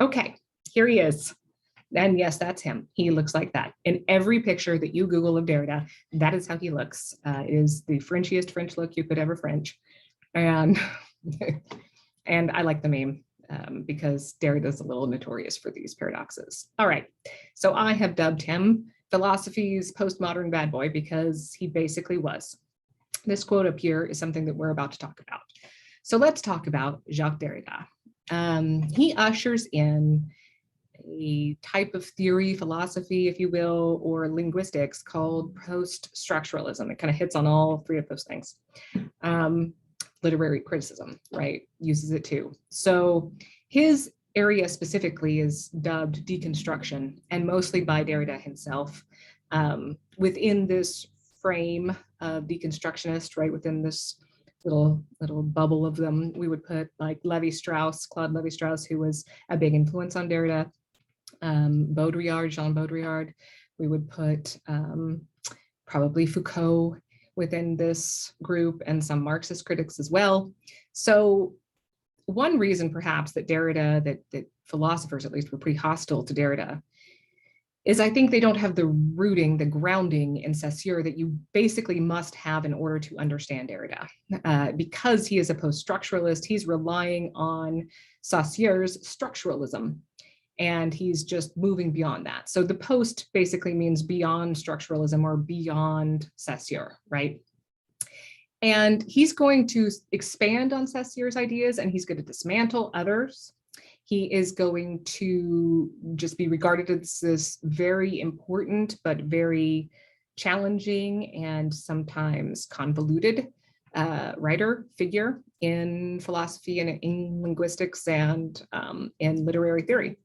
Okay, here he is. And yes, that's him. He looks like that. In every picture that you Google of Derrida, that is how he looks. It is the Frenchiest French look you could ever French. And, and I like the meme because Derrida is a little notorious for these paradoxes. All right, so I have dubbed him philosophy's postmodern bad boy because he basically was. This quote up here is something that we're about to talk about. So let's talk about Jacques Derrida. He ushers in a type of theory, philosophy, if you will, or linguistics called post-structuralism. It kind of hits on all three of those things. Literary criticism, right, uses it too. So his area specifically is dubbed deconstruction, and mostly by Derrida himself. Within this frame of deconstructionist, right, within this little bubble of them, we would put like Claude Lévi-Strauss, who was a big influence on Derrida, Baudrillard, Jean Baudrillard. We would put probably Foucault within this group, and some Marxist critics as well. So one reason perhaps that Derrida, that philosophers at least were pretty hostile to Derrida, is I think they don't have the rooting, the grounding in Saussure that you basically must have in order to understand Derrida. Because he is a post-structuralist, he's relying on Saussure's structuralism, and he's just moving beyond that. So the post basically means beyond structuralism or beyond Saussure, right? And he's going to expand on Saussure's ideas, and he's going to dismantle others. He is going to just be regarded as this very important, but very challenging and sometimes convoluted writer figure in philosophy and in linguistics and in literary theory.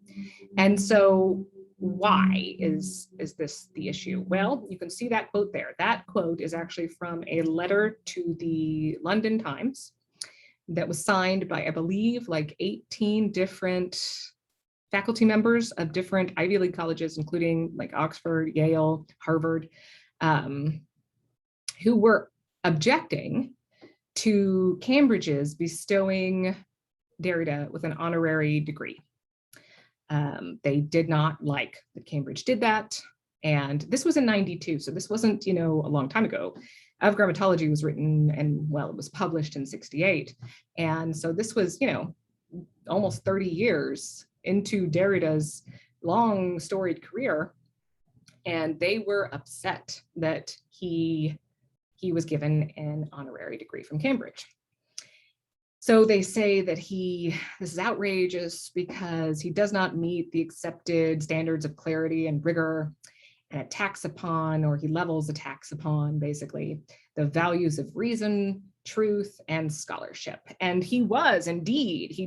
And so why is this the issue? Well, you can see that quote there. That quote is actually from a letter to the London Times that was signed by, I believe, like 18 different faculty members of different Ivy League colleges, including like Oxford, Yale, Harvard, who were objecting to Cambridge's bestowing Derrida with an honorary degree. They did not like that Cambridge did that. And this was in '92, so this wasn't, a long time ago. Of Grammatology was written and, well, it was published in '68. And so this was, almost 30 years into Derrida's long storied career. And they were upset that he was given an honorary degree from Cambridge. So they say that this is outrageous because he does not meet the accepted standards of clarity and rigor, and attacks upon, or he levels attacks upon, basically, the values of reason, truth, and scholarship. And he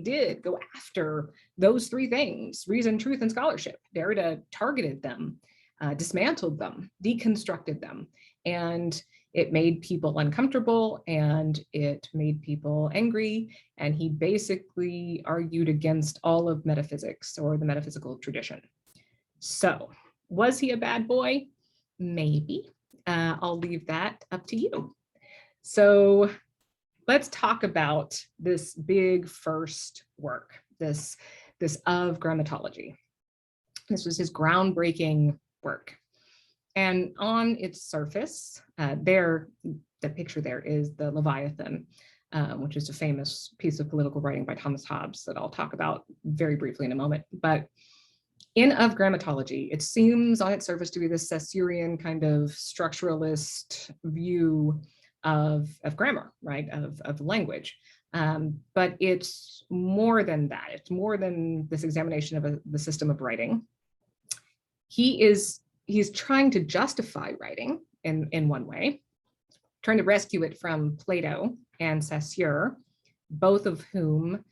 did go after those three things: reason, truth, and scholarship. Derrida targeted them, dismantled them, deconstructed them, and it made people uncomfortable and it made people angry. And he basically argued against all of metaphysics or the metaphysical tradition. So was he a bad boy? Maybe. I'll leave that up to you. So let's talk about this big first work, this Of Grammatology. This was his groundbreaking work. And on its surface, the picture there is the Leviathan, which is a famous piece of political writing by Thomas Hobbes that I'll talk about very briefly in a moment. But in Of Grammatology, it seems on its surface to be this Saussurean kind of structuralist view of grammar, right, of language. But it's more than that. It's more than this examination of the system of writing. He's trying to justify writing in one way, trying to rescue it from Plato and Saussure, both of whom,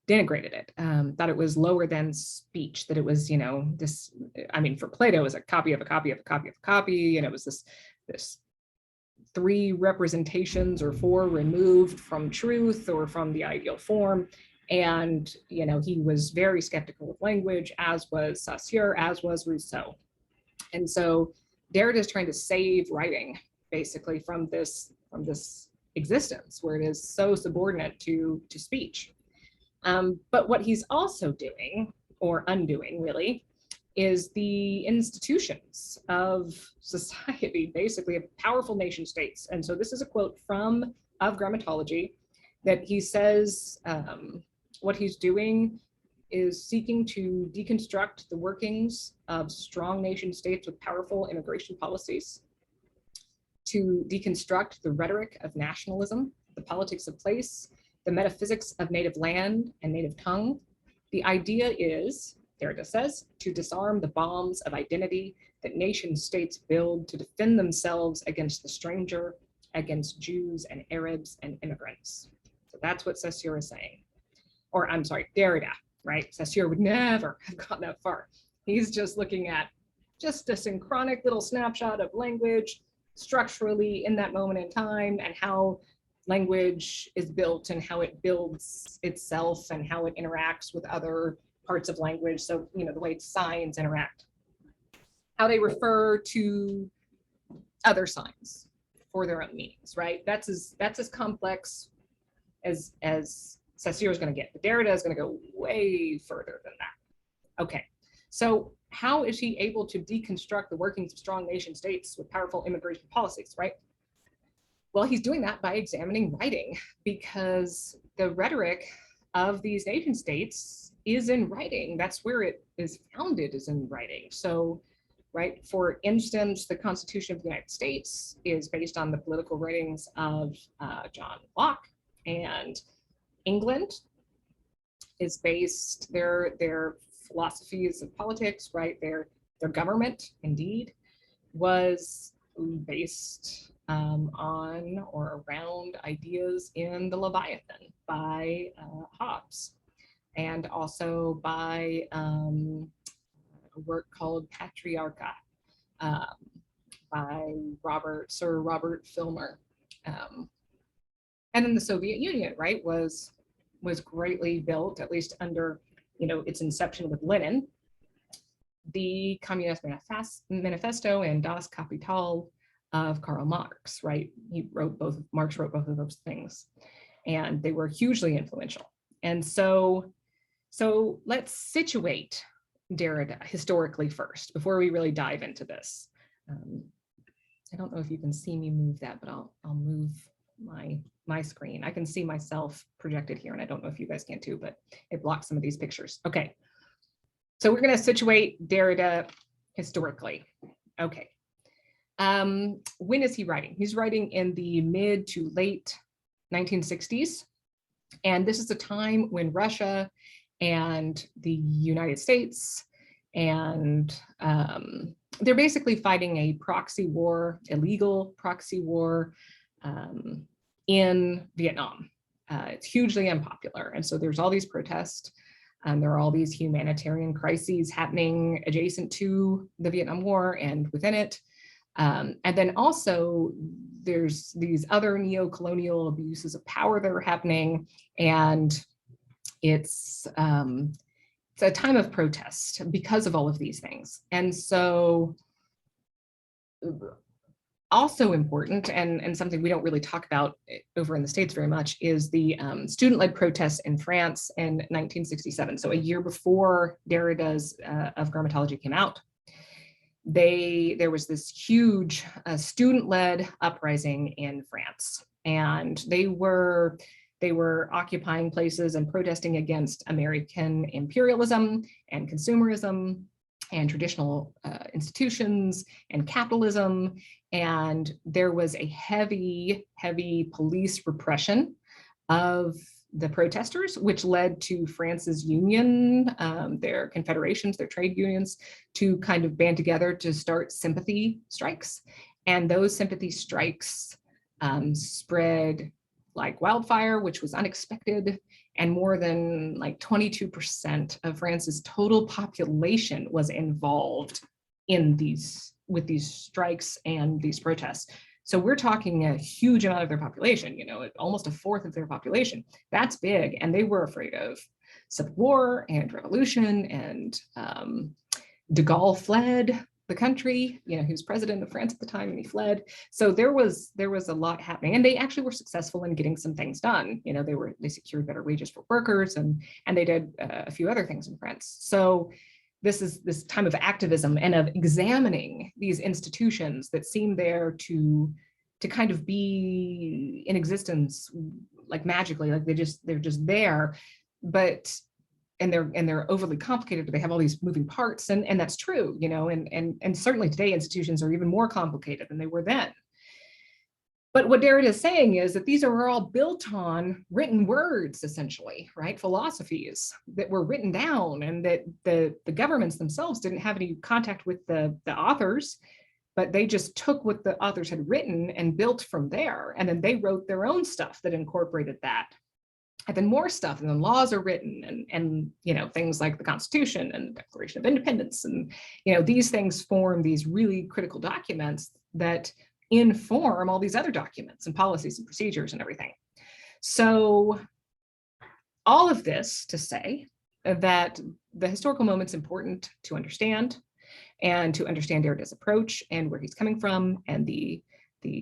denigrated it, thought it was lower than speech, that it was, for Plato, it was a copy of a copy of a copy of a copy, and it was this 3 representations or 4 removed from truth or from the ideal form. And, he was very skeptical of language, as was Saussure, as was Rousseau. And so Derrida is trying to save writing, basically, from this existence where it is so subordinate to speech. But what he's also doing, or undoing really, is the institutions of society, basically of powerful nation states. And so this is a quote from of Grammatology, that he says what he's doing is seeking to deconstruct the workings of strong nation states with powerful immigration policies, to deconstruct the rhetoric of nationalism, the politics of place, the metaphysics of native land and native tongue. The idea is, Derrida says, to disarm the bombs of identity that nation states build to defend themselves against the stranger, against Jews and Arabs and immigrants. So that's what Saussure is saying. Or I'm sorry, Derrida, right? Saussure would never have gotten that far. He's just looking at just a synchronic little snapshot of language structurally in that moment in time, and how language is built and how it builds itself and how it interacts with other parts of language. So, you know, the way signs interact, how they refer to other signs for their own meanings, right? That's as complex as Saussure is going to get. But Derrida is going to go way further than that. Okay, so how is he able to deconstruct the workings of strong nation states with powerful immigration policies, right? Well, he's doing that by examining writing, because the rhetoric of these nation states is in writing. That's where it is founded, is in writing. So, right, for instance, the Constitution of the United States is based on the political writings of John Locke, and England is based, their philosophies of politics, right, their government, indeed, was based on or around ideas in the Leviathan by Hobbes, and also by a work called Patriarcha by Sir Robert Filmer. And then the Soviet Union, right, was greatly built, at least under, you know, its inception with Lenin, the Communist Manifesto and Das Kapital of Karl Marx, right? Marx wrote both of those things, and they were hugely influential. And so let's situate Derrida historically first, before we really dive into this. I don't know if you can see me move that, but I'll move my screen. I can see myself projected here, and I don't know if you guys can too, but it blocks some of these pictures. Okay, so we're going to situate Derrida historically. Okay, when is he writing? He's writing in the mid to late 1960s, and this is a time when Russia and the United States, and they're basically fighting a proxy war, illegal proxy war, in Vietnam. It's hugely unpopular. And so there's all these protests. There are all these humanitarian crises happening adjacent to the Vietnam War and within it. And then also there's these other neo-colonial abuses of power that are happening. And it's a time of protest because of all of these things. And so also important, and something we don't really talk about over in the States very much, is the student-led protests in France in 1967. So a year before Derrida's of Grammatology came out, there was this huge student-led uprising in France, and they were occupying places and protesting against American imperialism and consumerism and traditional institutions and capitalism. And there was a heavy police repression of the protesters, which led to France's union, their confederations, their trade unions, to kind of band together to start sympathy strikes. And those sympathy strikes spread like wildfire, which was unexpected. And more than like 22% of France's total population was involved with these strikes and these protests. So we're talking a huge amount of their population, you know, almost a fourth of their population. That's big. And they were afraid of civil war and revolution, and de Gaulle fled. the country. You know, he was president of France at the time and he fled. So there was a lot happening, and they actually were successful in getting some things done. You know, they secured better wages for workers, and they did a few other things in France. So this is this time of activism and of examining these institutions that seem there to kind of be in existence like magically, like they're just there, but and they're overly complicated, but they have all these moving parts, and that's true, you know, and certainly today institutions are even more complicated than they were then. But what Derrida is saying is that these are all built on written words, essentially, right? Philosophies that were written down, and that the governments themselves didn't have any contact with the authors, but they just took what the authors had written and built from there. And then they wrote their own stuff that incorporated that. And then more stuff, and then laws are written, and you know, things like the Constitution and the Declaration of Independence, and you know, these things form these really critical documents that inform all these other documents and policies and procedures and everything. So all of this to say that the historical moment's important to understand, and to understand Derrida's approach and where he's coming from, and the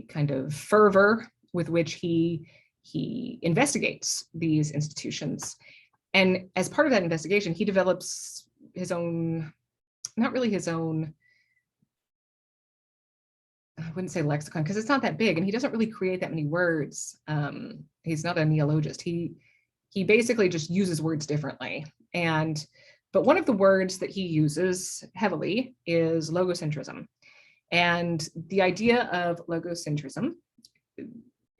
kind of fervor with which he investigates these institutions. And as part of that investigation, he develops his own, not really his own, I wouldn't say lexicon, because it's not that big, and he doesn't really create that many words. He's not a neologist. He basically just uses words differently. But one of the words that he uses heavily is logocentrism. And the idea of logocentrism,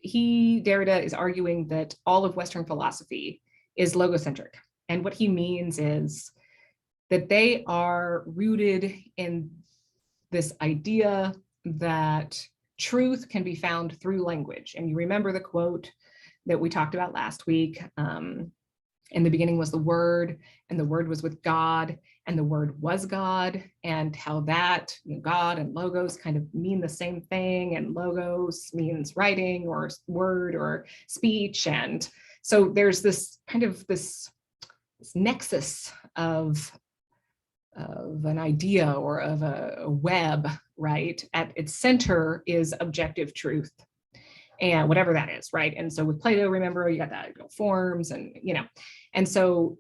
Derrida is arguing that all of Western philosophy is logocentric. And what he means is that they are rooted in this idea that truth can be found through language. And you remember the quote that we talked about last week. In the beginning was the Word, and the Word was with God, and the Word was God, and how that, you know, God and logos kind of mean the same thing, and logos means writing or word or speech. And so there's this kind of this nexus of an idea or of a web, right? At its center is objective truth, and whatever that is, right? And so with Plato, remember, you got that, you know, forms, and you know, and so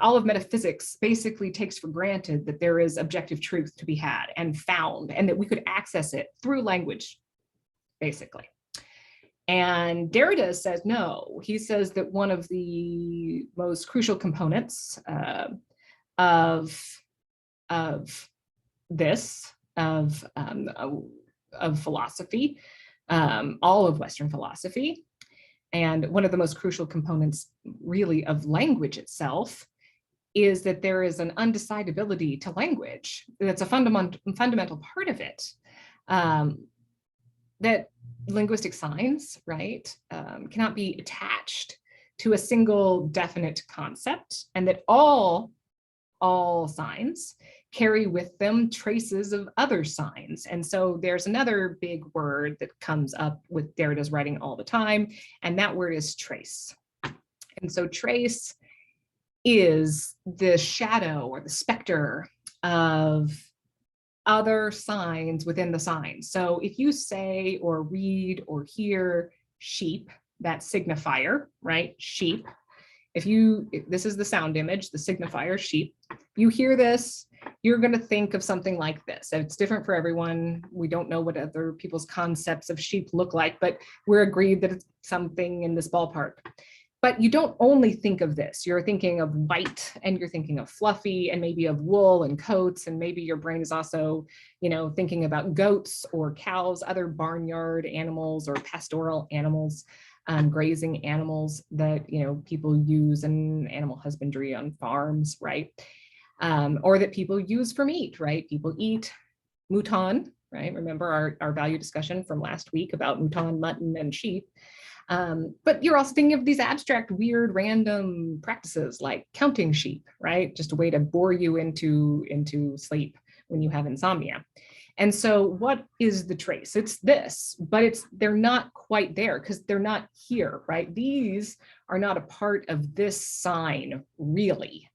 all of metaphysics basically takes for granted that there is objective truth to be had and found, and that we could access it through language, basically. And Derrida says no. He says that one of the most crucial components of philosophy, all of Western philosophy, and one of the most crucial components really of language itself, is that there is an undecidability to language. That's a fundamental part of it. That linguistic signs, right, cannot be attached to a single definite concept, and that all signs carry with them traces of other signs. And so there's another big word that comes up with Derrida's writing all the time, and that word is trace. And so trace is the shadow or the specter of other signs within the signs. So if you say or read or hear sheep, that signifier, right? Sheep. If this is the sound image, the signifier sheep, you hear this, you're going to think of something like this. It's different for everyone. We don't know what other people's concepts of sheep look like, but we're agreed that it's something in this ballpark. But you don't only think of this. You're thinking of white, and you're thinking of fluffy, and maybe of wool and coats, and maybe your brain is also, you know, thinking about goats or cows, other barnyard animals or pastoral animals, grazing animals that, you know, people use in animal husbandry on farms, right? Or that people use for meat, right? People eat mouton, right? Remember our value discussion from last week about mouton, mutton, and sheep. But you're also thinking of these abstract, weird, random practices like counting sheep, right? Just a way to bore you into sleep when you have insomnia. And so what is the trace? It's this, but they're not quite there because they're not here, right? These are not a part of this sign, really.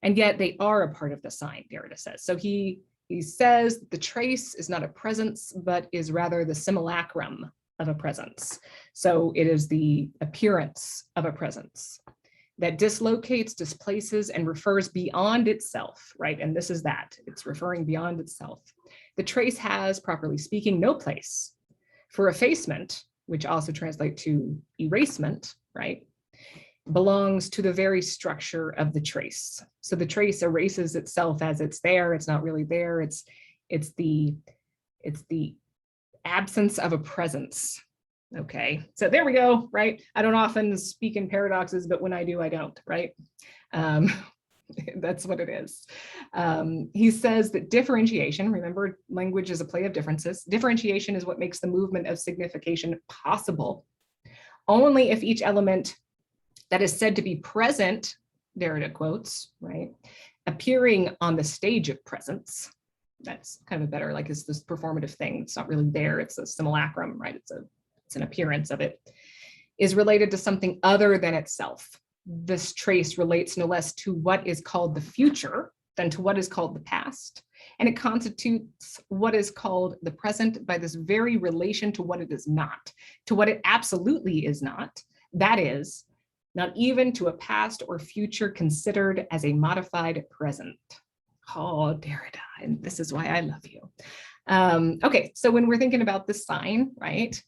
And yet they are a part of the sign, Derrida says. So he He says the trace is not a presence, but is rather the simulacrum of a presence. So it is the appearance of a presence that dislocates, displaces, and refers beyond itself, right? And this is that, it's referring beyond itself. The trace has, properly speaking, no place for effacement, which also translates to erasement, right? Belongs to the very structure of the trace. So the trace erases itself as it's there. It's not really there. It's the absence of a presence. Okay, so there we go, right? I don't often speak in paradoxes, but when I do, I don't, right? That's what it is. He says that differentiation, remember, language is a play of differences. Differentiation is what makes the movement of signification possible. Only if each element that is said to be present, Derrida quotes, right, appearing on the stage of presence, that's kind of a better, like, it's this performative thing. It's not really there. It's a simulacrum, right? It's an appearance of it, is related to something other than itself. This trace relates no less to what is called the future than to what is called the past. And it constitutes what is called the present by this very relation to what it is not, to what it absolutely is not. That is, not even to a past or future considered as a modified present. Oh, Derrida, and this is why I love you. Okay, so when we're thinking about this sign, right,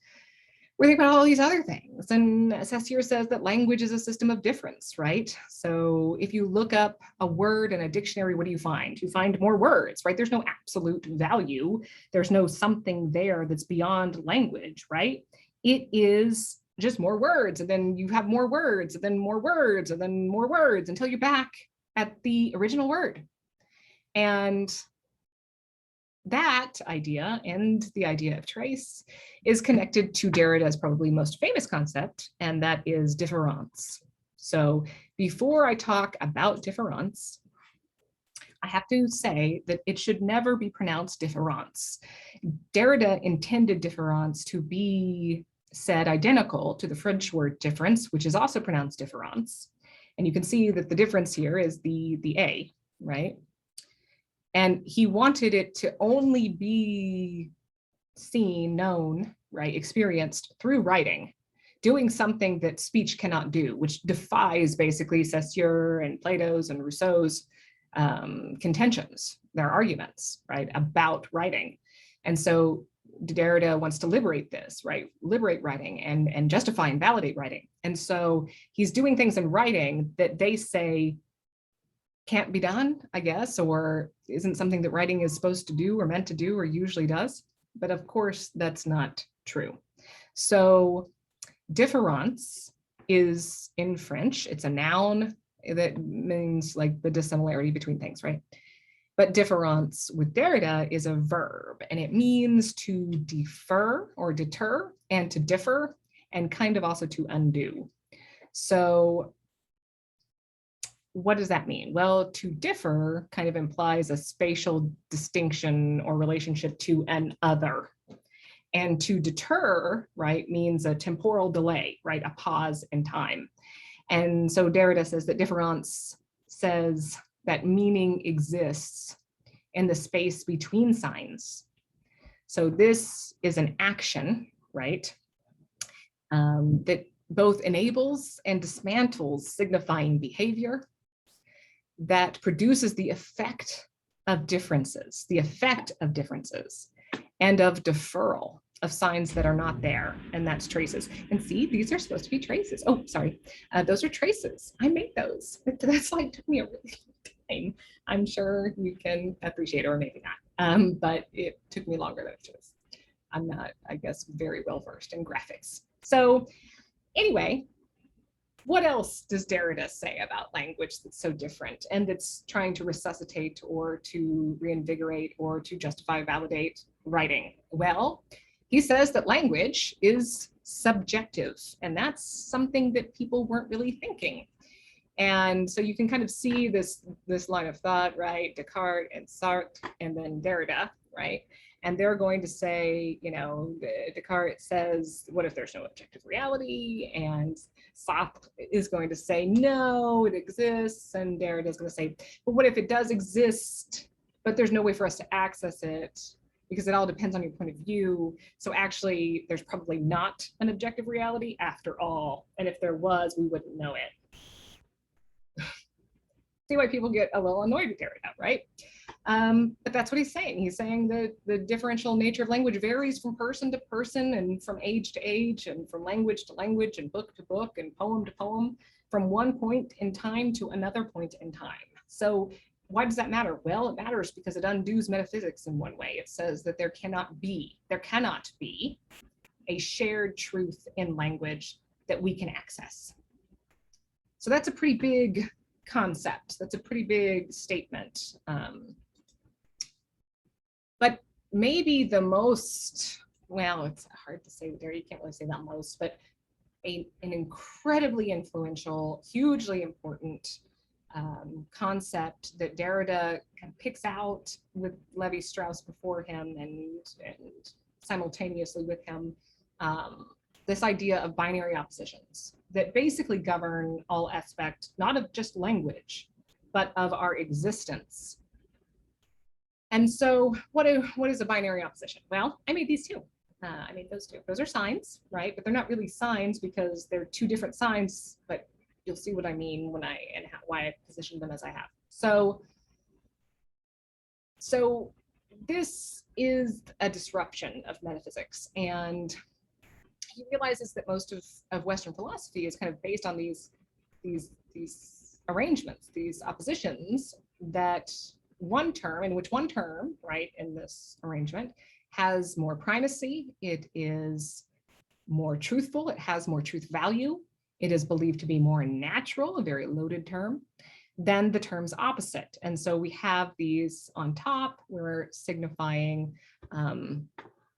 we're thinking about all these other things. And Saussure says that language is a system of difference, right? So if you look up a word in a dictionary, what do you find? You find more words, right? There's no absolute value. There's no something there that's beyond language, right? It is just more words, and then you have more words, and then more words, and then more words, until you're back at the original word. And that idea and the idea of trace is connected to Derrida's probably most famous concept, and that is difference. So before I talk about difference, I have to say that it should never be pronounced difference. Derrida intended difference to be said identical to the French word difference, which is also pronounced difference. And you can see that the difference here is the A, right? And he wanted it to only be seen, known, right, experienced through writing, doing something that speech cannot do, which defies basically Saussure and Plato's and Rousseau's contentions, their arguments, right, about writing. And so Derrida wants to liberate this, right, liberate writing and justify and validate writing. And so he's doing things in writing that they say can't be done, I guess, or isn't something that writing is supposed to do or meant to do or usually does. But of course, that's not true. So différence is in French, it's a noun that means like the dissimilarity between things, right? But différence with Derrida is a verb, and it means to defer or deter, and to differ, and kind of also to undo. So what does that mean? Well, to differ kind of implies a spatial distinction or relationship to an other. And to deter, right, means a temporal delay, right, a pause in time. And so Derrida says that différence says that meaning exists in the space between signs. So this is an action, right, that both enables and dismantles signifying behavior, that produces the effect of differences, and of deferral of signs that are not there, and that's traces. And see, these are supposed to be traces. Oh, sorry, those are traces. I made those. That slide took me a really long time. I'm sure you can appreciate it, or maybe not, but it took me longer than it should. I'm not, I guess, very well versed in graphics. So anyway, what else does Derrida say about language that's so different and that's trying to resuscitate or to reinvigorate or to justify, validate writing? Well, he says that language is subjective, and that's something that people weren't really thinking. And so you can kind of see this line of thought, right? Descartes and Sartre, and then Derrida, right? And they're going to say, you know, Descartes says, what if there's no objective reality? And Sartre is going to say, no, it exists. And Derrida is going to say, but what if it does exist? but there's no way for us to access it because it all depends on your point of view. So actually, there's probably not an objective reality after all. And if there was, we wouldn't know it. See why people get a little annoyed with Derrida, right? But that's what he's saying. He's saying that the differential nature of language varies from person to person and from age to age and from language to language and book to book and poem to poem, from one point in time to another point in time. So why does that matter? Well, it matters because it undoes metaphysics in one way. It says that there cannot be a shared truth in language that we can access. So that's a pretty big concept. That's a pretty big statement. But maybe the most, well, it's hard to say there, you can't really say that most, but an incredibly influential, hugely important concept that Derrida kind of picks out with Levi-Strauss before him and simultaneously with him, this idea of binary oppositions that basically govern all aspects, not of just language, but of our existence. And so what is a binary opposition? Well, I made these two. I made those two. Those are signs, right? But they're not really signs because they're two different signs, but you'll see what I mean when why I positioned them as I have. So this is a disruption of metaphysics, and he realizes that most of Western philosophy is kind of based on these arrangements, these oppositions that one term, right, in this arrangement has more primacy, it is more truthful, it has more truth value, it is believed to be more natural, a very loaded term, than the terms opposite. And so we have these on top, we're signifying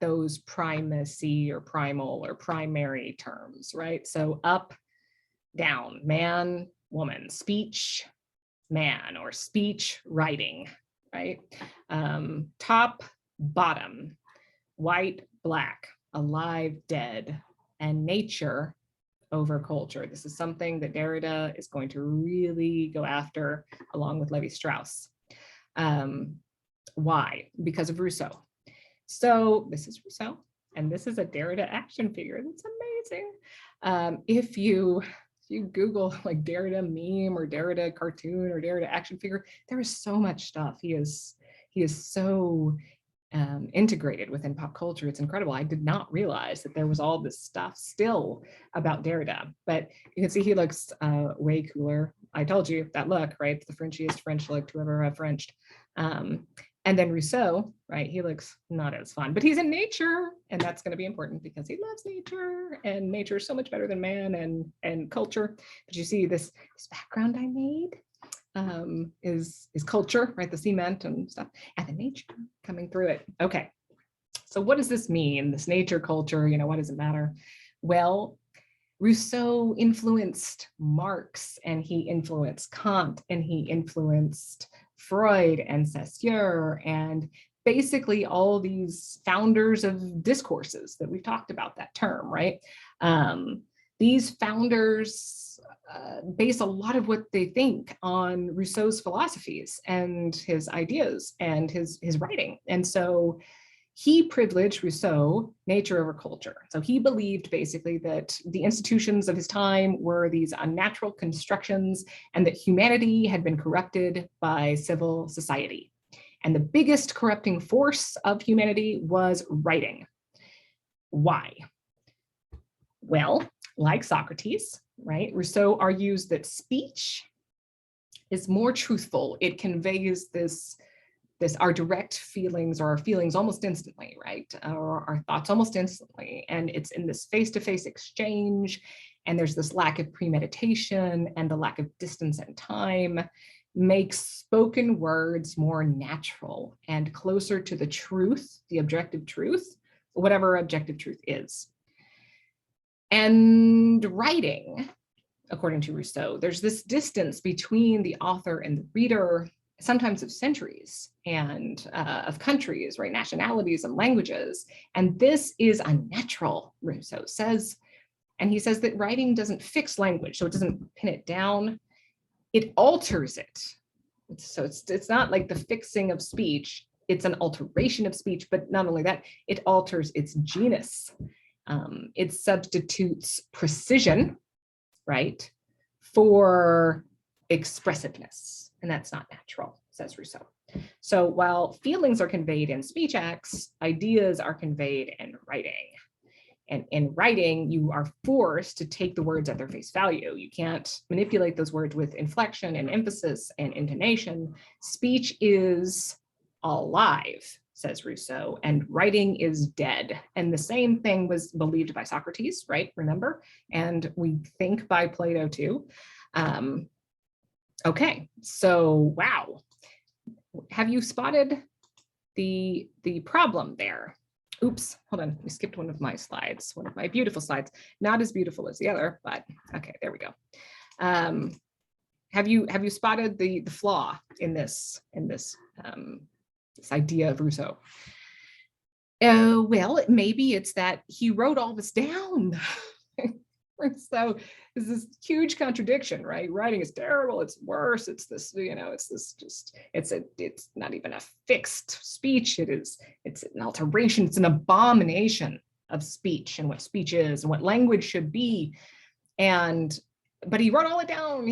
those primacy or primal or primary terms, right? So up, down, man, woman, speech, man, or speech, writing, right? Top, bottom, white, black, alive, dead, and nature over culture. This is something that Derrida is going to really go after along with Levi-Strauss. Why? Because of Rousseau. So this is Rousseau, and this is a Derrida action figure. That's amazing. If you Google like Derrida meme or Derrida cartoon or Derrida action figure, there is so much stuff. He is so integrated within pop culture. It's incredible. I did not realize that there was all this stuff still about Derrida, but you can see he looks way cooler. I told you that look, right? The Frenchiest French look to ever have Frenched. And then Rousseau, right? He looks not as fun, but he's in nature, and that's going to be important because he loves nature, and nature is so much better than man and culture. But you see this background I made is culture, right? The cement and stuff, and the nature coming through it. Okay, so what does this mean? This nature culture, what does it matter? Well, Rousseau influenced Marx, and he influenced Kant, and he influenced Freud and Saussure, and basically all these founders of discourses that we've talked about that term, right? These founders base a lot of what they think on Rousseau's philosophies and his ideas and his writing. And so he privileged Rousseau nature over culture. So he believed basically that the institutions of his time were these unnatural constructions and that humanity had been corrupted by civil society. And the biggest corrupting force of humanity was writing. Why? Well, like Socrates, right? Rousseau argues that speech is more truthful. It conveys our direct feelings or our feelings almost instantly, right? Or our thoughts almost instantly. And it's in this face-to-face exchange, and there's this lack of premeditation, and the lack of distance and time makes spoken words more natural and closer to the truth, the objective truth, whatever objective truth is. And writing, according to Rousseau, there's this distance between the author and the reader, sometimes of centuries and of countries, right? Nationalities and languages. And this is unnatural, Rousseau says. And he says that writing doesn't fix language, so it doesn't pin it down. It alters it. It's not like the fixing of speech, it's an alteration of speech, but not only that, it alters its genus. It substitutes precision, right, for expressiveness, and that's not natural, says Rousseau. So while feelings are conveyed in speech acts, ideas are conveyed in writing. And in writing, you are forced to take the words at their face value. You can't manipulate those words with inflection and emphasis and intonation. Speech is alive, says Rousseau, and writing is dead. And the same thing was believed by Socrates, right? Remember? And we think by Plato too. Okay, so wow. Have you spotted the problem there? Oops, hold on, we skipped one of my slides, one of my beautiful slides. Not as beautiful as the other, but okay, there we go. Have you spotted the flaw in this idea of Rousseau? Well, maybe it's that he wrote all this down. So there's this huge contradiction, right? Writing is terrible, it's worse, it's this, it's not even a fixed speech, it's an alteration, it's an abomination of speech and what speech is and what language should be. But he wrote all it down,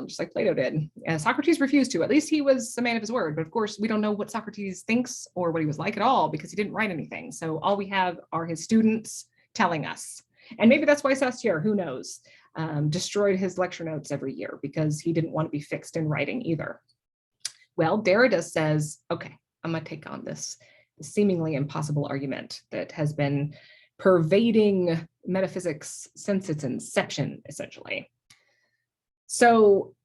just like Plato did. And Socrates refused to. At least he was a man of his word. But of course, we don't know what Socrates thinks or what he was like at all because he didn't write anything. So all we have are his students telling us. And maybe that's why Saussure, who knows, destroyed his lecture notes every year because he didn't want to be fixed in writing either. Well, Derrida says, okay, I'm going to take on this seemingly impossible argument that has been pervading metaphysics since its inception, essentially. So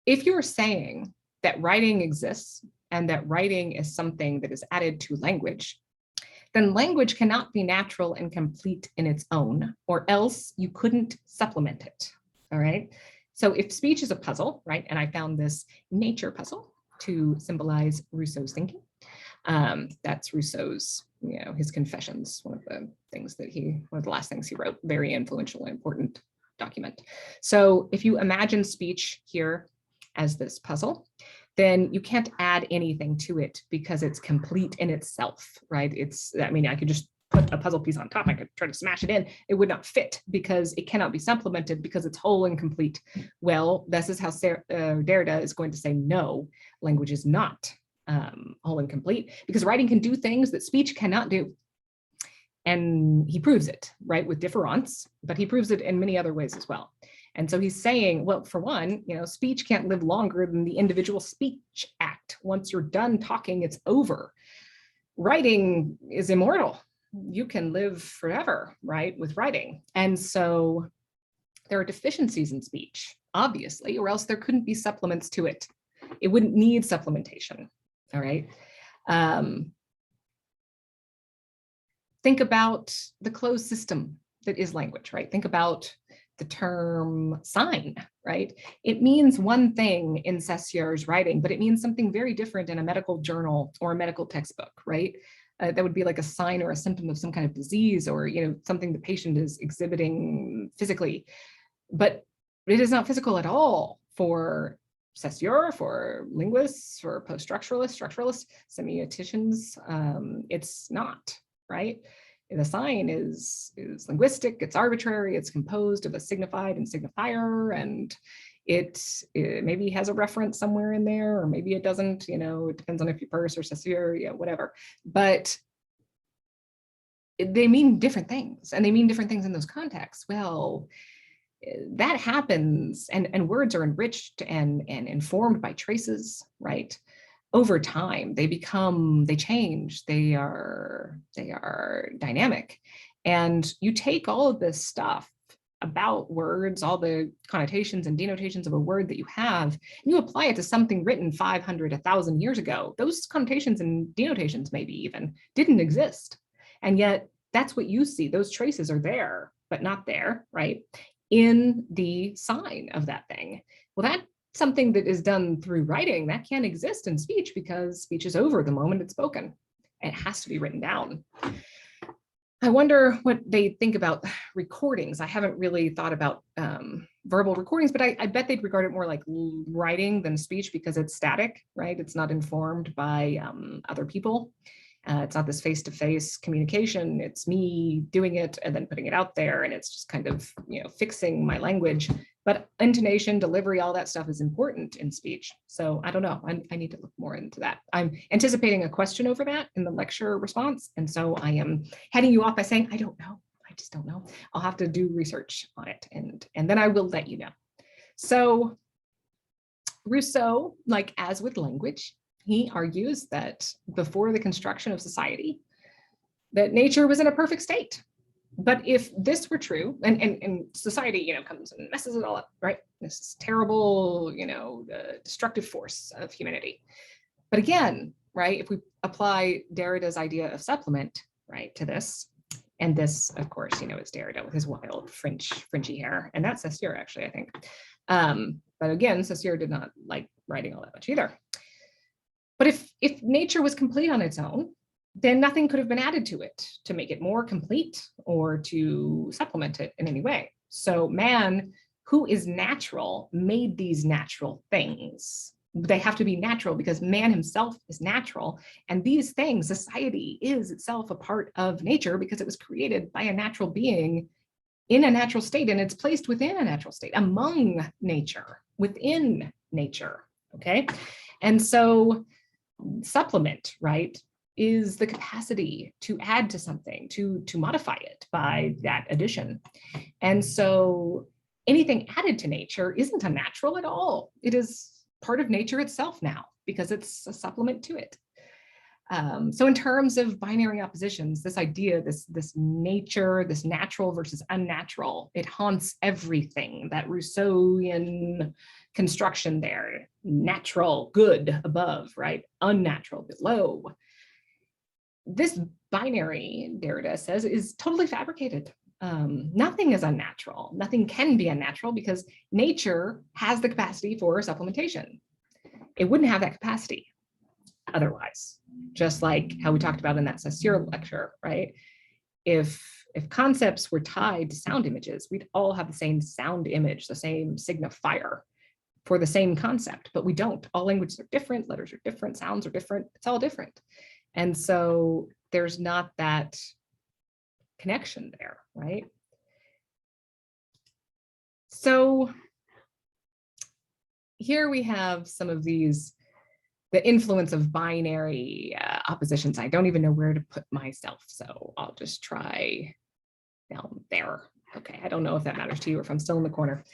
if you're saying that writing exists and that writing is something that is added to language, then language cannot be natural and complete in its own, or else you couldn't supplement it, all right? So if speech is a puzzle, right, and I found this nature puzzle to symbolize Rousseau's thinking. That's Rousseau's, his Confessions, one of the last things he wrote, very influential and important document. So if you imagine speech here as this puzzle, then you can't add anything to it because it's complete in itself, right? I could just put a puzzle piece on top, I could try to smash it in, it would not fit because it cannot be supplemented because it's whole and complete. Well, this is how Derrida is going to say, no, language is not whole and complete because writing can do things that speech cannot do. And he proves it, right, with difference, but he proves it in many other ways as well. And so he's saying, well, for one, speech can't live longer than the individual speech act. Once you're done talking, it's over. Writing is immortal. You can live forever, right, with writing. And so there are deficiencies in speech, obviously, or else there couldn't be supplements to it. It wouldn't need supplementation, all right? Think about the closed system that is language, right? Think about the term sign, right? It means one thing in Saussure's writing, but it means something very different in a medical journal or a medical textbook, right? That would be like a sign or a symptom of some kind of disease or something the patient is exhibiting physically. But it is not physical at all for Saussure, for linguists, for post-structuralists, structuralists, semioticians. It's not, right? The sign is linguistic, it's arbitrary, it's composed of a signified and signifier, and it maybe has a reference somewhere in there, or maybe it doesn't, it depends on if you Peirce or Saussure, whatever. But they mean different things, and they mean different things in those contexts. Well, that happens, and words are enriched and informed by traces, right? Over time, they change, they are dynamic. And you take all of this stuff about words, all the connotations and denotations of a word that you have, and you apply it to something written 500, 1,000 years ago. Those connotations and denotations maybe even didn't exist. And yet that's what you see. Those traces are there, but not there, right? In the sign of that thing. Well, that's something that is done through writing that can't exist in speech because speech is over the moment it's spoken. It has to be written down. I wonder what they think about recordings. I haven't really thought about verbal recordings, but I bet they'd regard it more like writing than speech because it's static, right? It's not informed by other people. It's not this face-to-face communication. It's me doing it and then putting it out there, and it's just kind of, you know, fixing my language. But intonation, delivery, all that stuff is important in speech. So I don't know. I need to look more into that. I'm anticipating a question over that in the lecture response, and so I am heading you off by saying I don't know. I just don't know. I'll have to do research on it, and then I will let you know. So Rousseau, like as with language, he argues that before the construction of society, that nature was in a perfect state. But if this were true, and society, you know, comes and messes it all up, right? This is terrible, you know, destructive force of humanity. But again, right, if we apply Derrida's idea of supplement, right, to this, and this, of course, you know, is Derrida with his wild fringy hair, and that's Saussure, actually, I think. But again, Saussure did not like writing all that much either. But if nature was complete on its own, then nothing could have been added to it to make it more complete or to supplement it in any way. So man, who is natural, made these natural things. They have to be natural because man himself is natural. And these things, society is itself a part of nature because it was created by a natural being in a natural state, and it's placed within a natural state, among nature, within nature, okay? And so supplement, right, is the capacity to add to something, to modify it by that addition. And so anything added to nature isn't unnatural at all. It is part of nature itself now because it's a supplement to it. So in terms of binary oppositions, this idea, this nature, this natural versus unnatural, it haunts everything. That Rousseauian construction there, natural, good above, right? Unnatural below. This binary, Derrida says, is totally fabricated. Nothing is unnatural. Nothing can be unnatural because nature has the capacity for supplementation. It wouldn't have that capacity otherwise, just like how we talked about in that Saussure lecture, right? If concepts were tied to sound images, we'd all have the same sound image, the same signifier for the same concept, but we don't. All languages are different, letters are different, sounds are different, it's all different. And so there's not that connection there, right? So here we have some of these, the influence of binary oppositions. I don't even know where to put myself, so I'll just try down there. Okay, I don't know if that matters to you or if I'm still in the corner.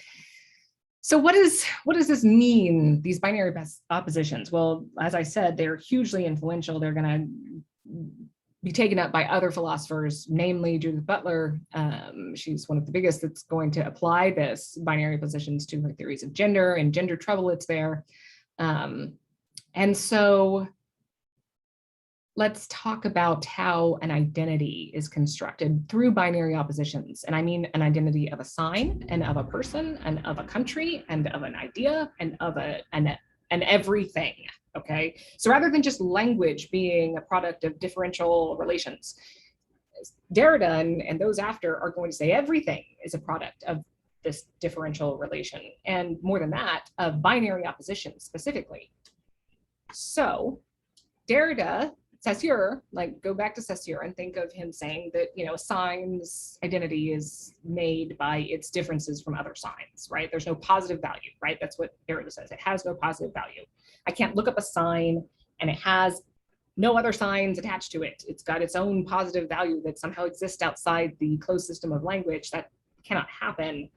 So what does this mean, these binary oppositions? Well, as I said, they're hugely influential. They're going to be taken up by other philosophers, namely Judith Butler. She's one of the biggest that's going to apply this binary oppositions to her theories of gender and gender trouble. It's there. And so let's talk about how an identity is constructed through binary oppositions. And I mean an identity of a sign and of a person and of a country and of an idea and of an everything, okay? So rather than just language being a product of differential relations, Derrida and those after are going to say everything is a product of this differential relation, and more than that, of binary opposition specifically. So Derrida, Saussure, like go back to Saussure and think of him saying that, you know, a sign's identity is made by its differences from other signs, right? There's no positive value, right? That's what Derrida says. It has no positive value. I can't look up a sign and it has no other signs attached to it. It's got its own positive value that somehow exists outside the closed system of language. That cannot happen.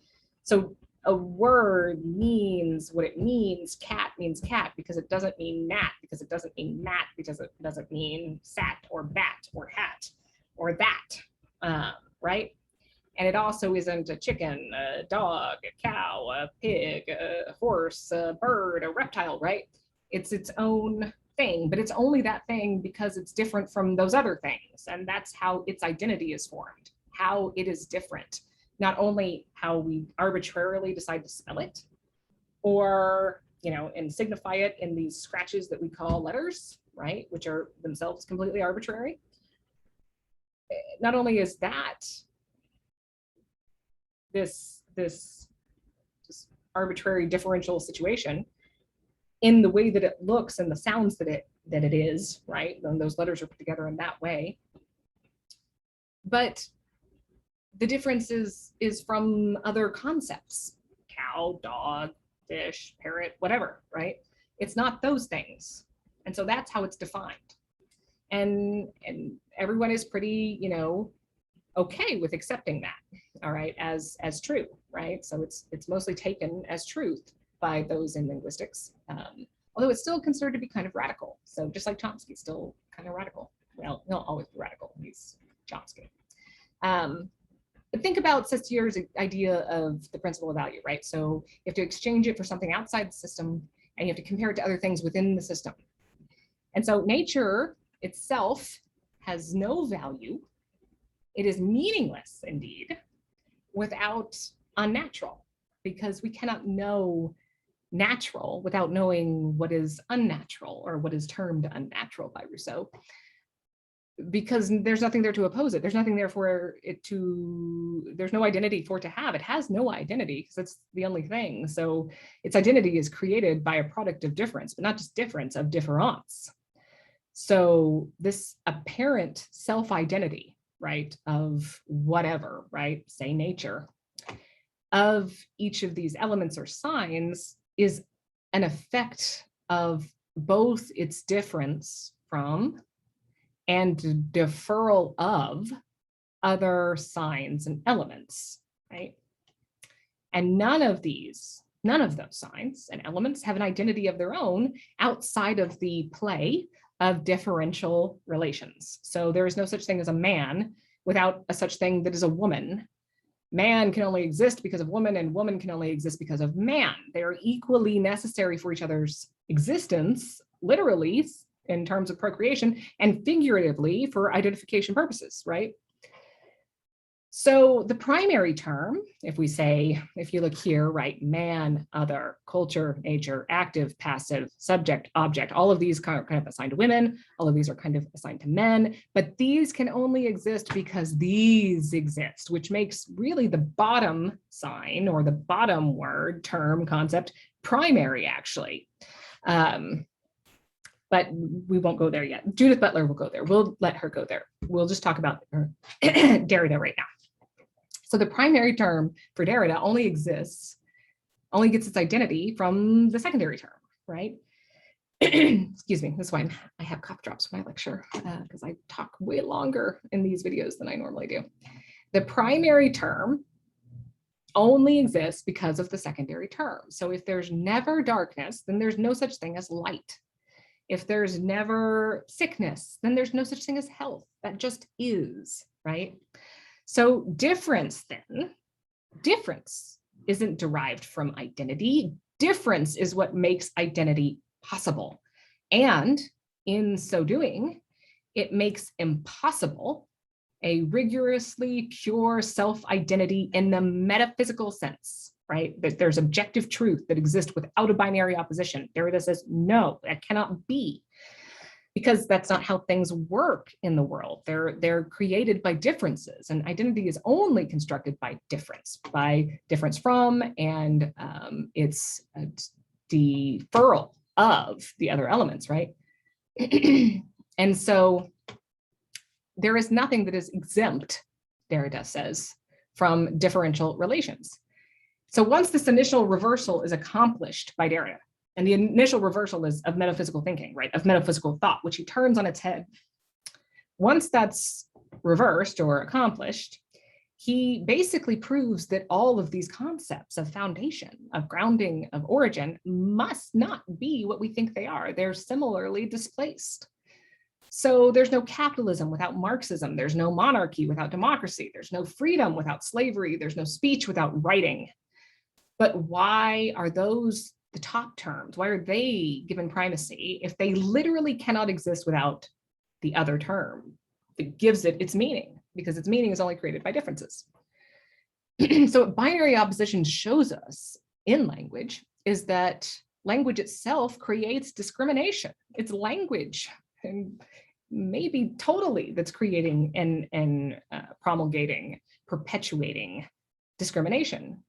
So a word means what it means. Cat means cat because it doesn't mean gnat, because it doesn't mean mat, because it doesn't mean sat or bat or hat or that, right? And it also isn't a chicken, a dog, a cow, a pig, a horse, a bird, a reptile, right? It's its own thing, but it's only that thing because it's different from those other things. And that's how its identity is formed, how it is different. Not only how we arbitrarily decide to spell it or, you know, and signify it in these scratches that we call letters, right, which are themselves completely arbitrary, not only is that this arbitrary differential situation in the way that it looks and the sounds that it is, right? And those letters are put together in that way. But the difference is from other concepts: cow, dog, fish, parrot, whatever, right? It's not those things. And so that's how it's defined. And everyone is pretty, okay with accepting that, all right, as true, right? So it's mostly taken as truth by those in linguistics, although it's still considered to be kind of radical. So just like Chomsky's still kind of radical. Well, he'll always be radical. He's Chomsky. But think about Saustier's idea of the principle of value, right? So you have to exchange it for something outside the system, and you have to compare it to other things within the system. And so nature itself has no value. It is meaningless, indeed, without unnatural, because we cannot know natural without knowing what is unnatural, or what is termed unnatural by Rousseau, because there's nothing there to oppose it. There's nothing there for it to, there's no identity for it to have. It has no identity because it's the only thing. So its identity is created by a product of difference, but not just difference, of difference. So this apparent self-identity, right, of whatever, right, say nature, of each of these elements or signs is an effect of both its difference from and deferral of other signs and elements, right? And none of those signs and elements have an identity of their own outside of the play of differential relations. So there is no such thing as a man without a such thing that is a woman. Man can only exist because of woman, and woman can only exist because of man. They are equally necessary for each other's existence, literally, in terms of procreation, and figuratively for identification purposes, right? So the primary term, if you look here, right, man, other, culture, nature, active, passive, subject, object, all of these are kind of assigned to women, all of these are kind of assigned to men, but these can only exist because these exist, which makes really the bottom sign, or the bottom word, term, concept, primary, actually. But we won't go there yet. Judith Butler will go there. We'll let her go there. We'll just talk about Derrida right now. So the primary term for Derrida only gets its identity from the secondary term, right? Excuse me, that's why I have cough drops when I lecture, because I talk way longer in these videos than I normally do. The primary term only exists because of the secondary term. So if there's never darkness, then there's no such thing as light. If there's never sickness, then there's no such thing as health. That just is, right? So difference isn't derived from identity. Difference is what makes identity possible. And in so doing, it makes impossible a rigorously pure self-identity in the metaphysical sense, right? That there's objective truth that exists without a binary opposition. Derrida says, no, that cannot be, because that's not how things work in the world. They're created by differences, and identity is only constructed by difference from, and it's a deferral of the other elements, right? And so there is nothing that is exempt, Derrida says, from differential relations. So once this initial reversal is accomplished by Derrida, and the initial reversal is of metaphysical thinking, right, of metaphysical thought, which he turns on its head. Once that's reversed or accomplished, he basically proves that all of these concepts of foundation, of grounding, of origin must not be what we think they are. They're similarly displaced. So there's no capitalism without Marxism. There's no monarchy without democracy. There's no freedom without slavery. There's no speech without writing. But why are those the top terms? Why are they given primacy if they literally cannot exist without the other term that gives it its meaning? Because its meaning is only created by differences. So what binary opposition shows us in language is that language itself creates discrimination. It's language. And maybe totally, that's creating and promulgating, perpetuating discrimination.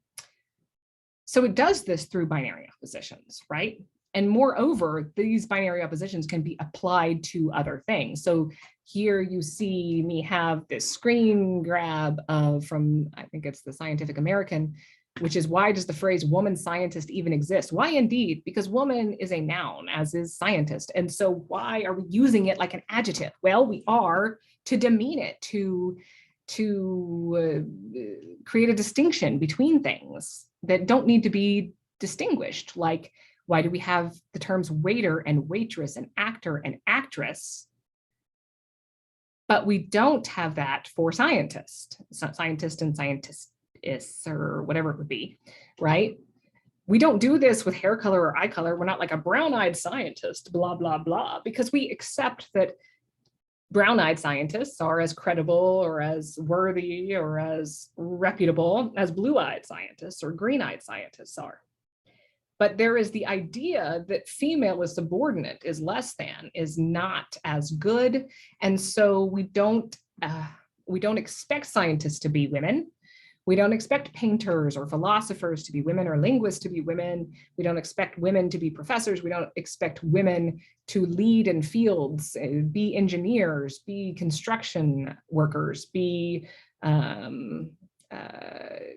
So it does this through binary oppositions, right? And moreover, these binary oppositions can be applied to other things. So here you see me have this screen grab from, I think it's the Scientific American, which is, why does the phrase woman scientist even exist? Why indeed? Because woman is a noun, as is scientist. And so why are we using it like an adjective? Well, we are to demean it, to create a distinction between things that don't need to be distinguished. Like, why do we have the terms waiter and waitress and actor and actress? But we don't have that for scientist and scientists, or whatever it would be, right? We don't do this with hair color or eye color. We're not like a brown-eyed scientist, blah, blah, blah, because we accept that brown-eyed scientists are as credible or as worthy or as reputable as blue-eyed scientists or green-eyed scientists are. But there is the idea that female is subordinate, is less than, is not as good. And so we don't expect scientists to be women. We don't expect painters or philosophers to be women or linguists to be women. We don't expect women to be professors. We don't expect women to lead in fields, be engineers, be construction workers, be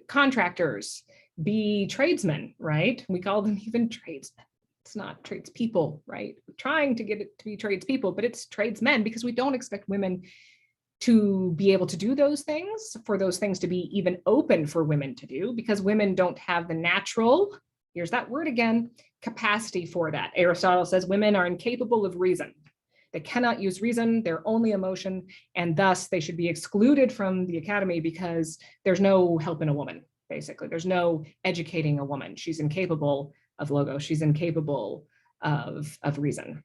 contractors, be tradesmen, right? We call them even tradesmen. It's not tradespeople, right? We're trying to get it to be tradespeople, but it's tradesmen, because we don't expect women to be able to do those things, for those things to be even open for women to do, because women don't have the natural, here's that word again, capacity for that. Aristotle says women are incapable of reason. They cannot use reason, they're only emotion, and thus they should be excluded from the academy because there's no help in a woman, basically. There's no educating a woman. She's incapable of logos, she's incapable of reason.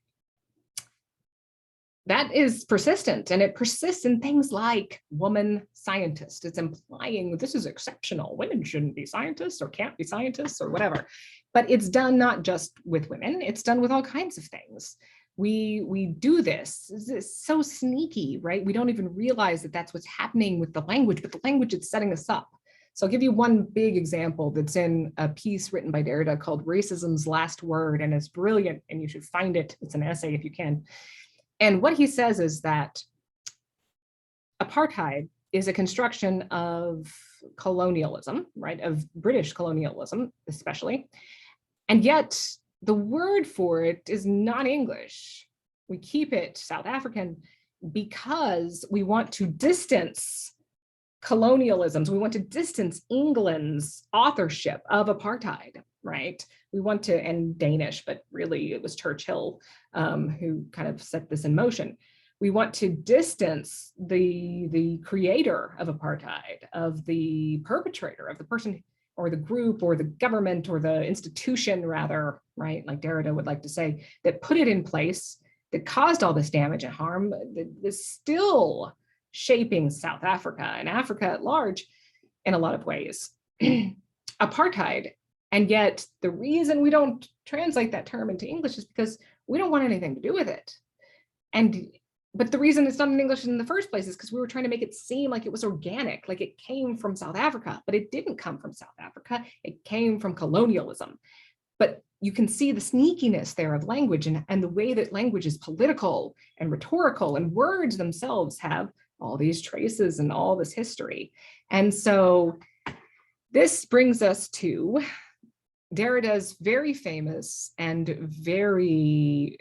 That is persistent, and it persists in things like woman scientist. It's implying this is exceptional. Women shouldn't be scientists or can't be scientists or whatever. But it's done not just with women, it's done with all kinds of things. We do this. It's so sneaky, right? We don't even realize that that's what's happening with the language, but the language is setting us up. So I'll give you one big example that's in a piece written by Derrida called Racism's Last Word, and it's brilliant, and you should find it. It's an essay if you can. And what he says is that apartheid is a construction of colonialism, right? Of British colonialism, especially. And yet the word for it is not English. We keep it South African because we want to distance colonialisms. We want to distance England's authorship of apartheid, right? We want to, and Danish, but really it was Churchill who kind of set this in motion. We want to distance the creator of apartheid, of the perpetrator, of the person or the group or the government or the institution rather, right? Like Derrida would like to say, that put it in place, that caused all this damage and harm, that is still shaping South Africa and Africa at large in a lot of ways. Apartheid. And yet the reason we don't translate that term into English is because we don't want anything to do with it. But the reason it's not in English in the first place is because we were trying to make it seem like it was organic, like it came from South Africa, but it didn't come from South Africa. It came from colonialism. But you can see the sneakiness there of language and the way that language is political and rhetorical, and words themselves have all these traces and all this history. And so this brings us to Derrida's very famous and very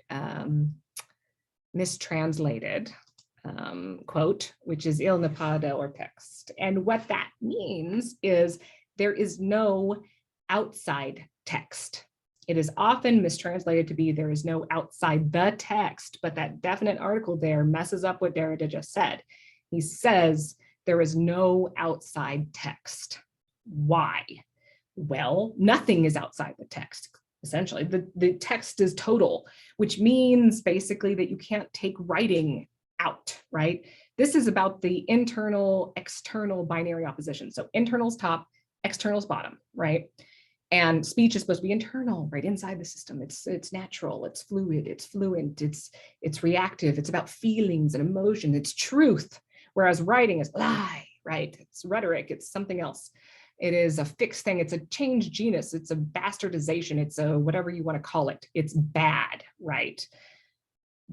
mistranslated quote, which is il n'est pas de hors texte. And what that means is there is no outside text. It is often mistranslated to be there is no outside the text, but that definite article there messes up what Derrida just said. He says there is no outside text. Why? Well, nothing is outside the text, essentially. The text is total, which means basically that you can't take writing out, right? This is about the internal, external binary opposition. So internal's top, external's bottom, right? And speech is supposed to be internal, right inside the system. It's natural, it's fluid, it's fluent, it's reactive, it's about feelings and emotion, it's truth. Whereas writing is lie, right? It's rhetoric, it's something else. It is a fixed thing, it's a changed genus, it's a bastardization, it's a whatever you want to call it. It's bad, right?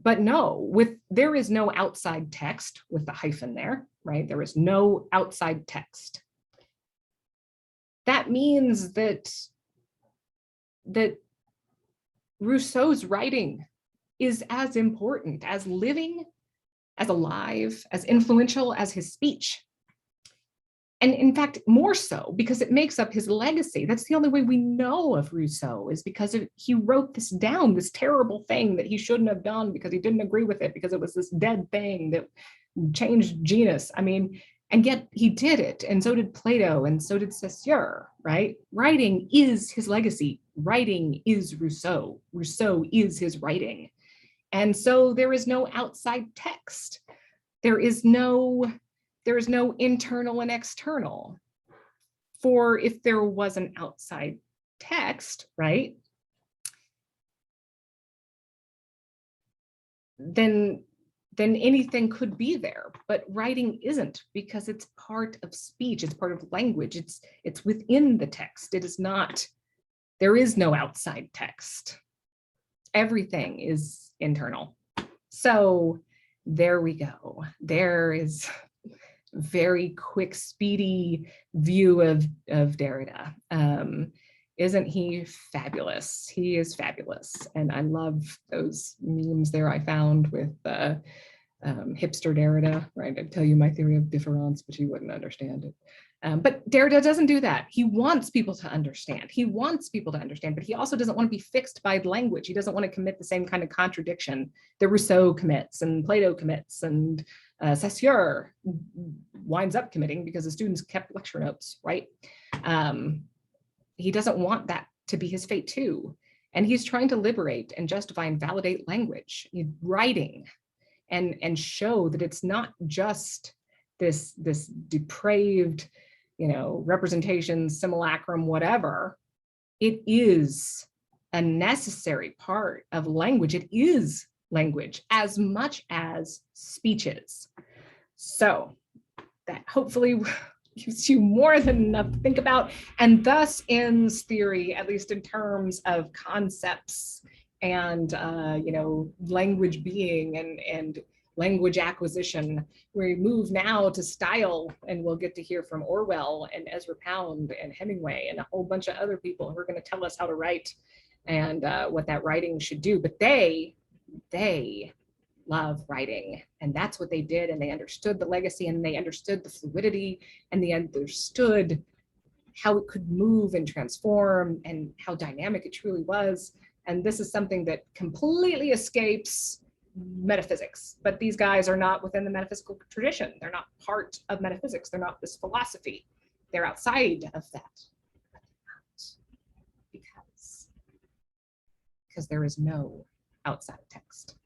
But no, there is no outside text with the hyphen there, right? There is no outside text. That means that Rousseau's writing is as important, as living, as alive, as influential as his speech. And in fact, more so, because it makes up his legacy. That's the only way we know of Rousseau, is because he wrote this down, this terrible thing that he shouldn't have done because he didn't agree with it, because it was this dead thing that changed genus. I mean, and yet he did it, and so did Plato, and so did Saussure, right? Writing is his legacy. Writing is Rousseau. Rousseau is his writing. And so there is no outside text. There is no internal and external. For if there was an outside text, right, then anything could be there, but writing isn't, because it's part of speech, it's part of language, it's within the text. It is not, there is no outside text. Everything is internal. So there we go. There is very quick, speedy view of Derrida. Isn't he fabulous? He is fabulous. And I love those memes there I found with hipster Derrida, right? I'd tell you my theory of difference, but you wouldn't understand it. But Derrida doesn't do that. He wants people to understand. He wants people to understand, but he also doesn't want to be fixed by language. He doesn't want to commit the same kind of contradiction that Rousseau commits and Plato commits and Saussure winds up committing because the students kept lecture notes, right? He doesn't want that to be his fate too. And he's trying to liberate and justify and validate language, writing, and show that it's not just this depraved, representation, simulacrum, whatever. It is a necessary part of language. It is language as much as speech is. So that hopefully gives you more than enough to think about, and thus ends theory, at least in terms of concepts and language being and language acquisition. We move now to style, and we'll get to hear from Orwell and Ezra Pound and Hemingway and a whole bunch of other people who are going to tell us how to write and what that writing should do. But they love writing, and that's what they did, and they understood the legacy, and they understood the fluidity, and they understood how it could move and transform and how dynamic it truly was. And this is something that completely escapes metaphysics, but these guys are not within the metaphysical tradition. They're not part of metaphysics. They're not this philosophy. They're outside of that, because there is no outside text.